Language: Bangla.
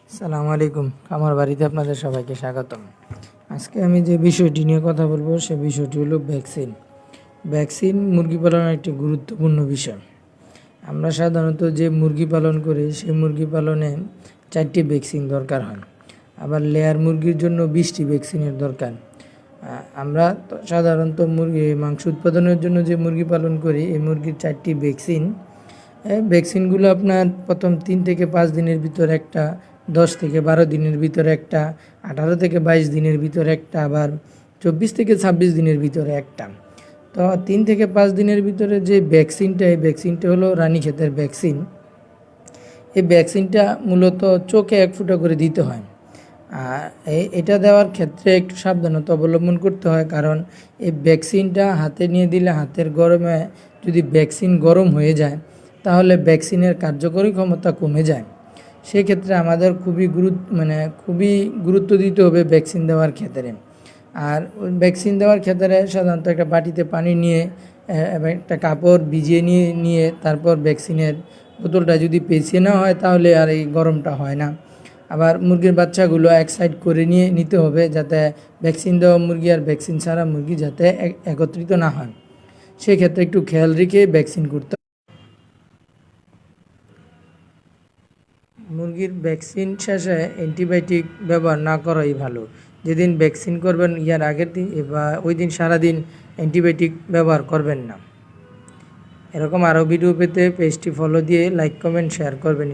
আসসালামু আলাইকুম। আমার বাড়িতে আপনাদের সবাইকে স্বাগতম। আজকে আমি যে বিষয়টি নিয়ে কথা বলবো সে বিষয়টি হলো ভ্যাকসিন। ভ্যাকসিন মুরগি পালনের একটি গুরুত্বপূর্ণ বিষয়। আমরা সাধারণত যে মুরগি পালন করি সেই মুরগি পালনে 4টি ভ্যাকসিন দরকার হয়। আবার লেয়ার মুরগির জন্য 20টি ভ্যাকসিনের দরকার। আমরা সাধারণত মুরগি মাংস উৎপাদনের জন্য যে মুরগি পালন করি এই মুরগির 4টি ভ্যাকসিন। ভ্যাকসিনগুলো আপনার প্রথম 3 থেকে 5 দিনের ভিতর একটা, 10 থেকে 12 দিনের ভিতরে একটা, 18 থেকে 22 দিনের ভিতরে একটা, আবার 24 থেকে 26 দিনের ভিতরে একটা। তো 3 থেকে 5 দিনের ভিতরে যে ভ্যাকসিনটা, এই ভ্যাকসিনটা হলো রানীক্ষেতের ভ্যাকসিন। এই ভ্যাকসিনটা মূলত চোখে 1 ফোঁটা করে দিতে হয়। আর এটা দেওয়ার ক্ষেত্রে একটু সাবধানতা অবলম্বন করতে হয়, কারণ এই ভ্যাকসিনটা হাতে নিয়ে দিলে হাতের গরমে যদি ভ্যাকসিন গরম হয়ে যায় তাহলে ভ্যাকসিনের কার্যকরী ক্ষমতা কমে যায়। সেক্ষেত্রে আমাদের খুবই গুরুত্ব দিতে হবে ভ্যাকসিন দেওয়ার ক্ষেত্রে। আর ভ্যাকসিন দেওয়ার ক্ষেত্রে সাধারণত একটা বাটিতে পানি নিয়ে এবং একটা কাপড় ভিজিয়ে নিয়ে তারপর ভ্যাকসিনের বোতলটা যদি পেঁচিয়ে নেওয়া হয় তাহলে আর এই গরমটা হয় না। আবার মুরগির বাচ্চাগুলো এক সাইড করে নিতে হবে, যাতে ভ্যাকসিন দেওয়া মুরগি আর ভ্যাকসিন ছাড়া মুরগি যাতে একত্রিত না হয়। সেক্ষেত্রে একটু খেয়াল রেখে ভ্যাকসিন করতে। মুরগির ভ্যাকসিন শেষে অ্যান্টিবায়োটিক ব্যবহার না করাই ভালো। যেদিন ভ্যাকসিন করবেন ইয়ার আগের দিন বা ওই দিন সারাদিন অ্যান্টিবায়োটিক ব্যবহার করবেন না। এরকম আরও ভিডিও পেতে পেজটি ফলো দিয়ে লাইক, কমেন্ট, শেয়ার করবেন।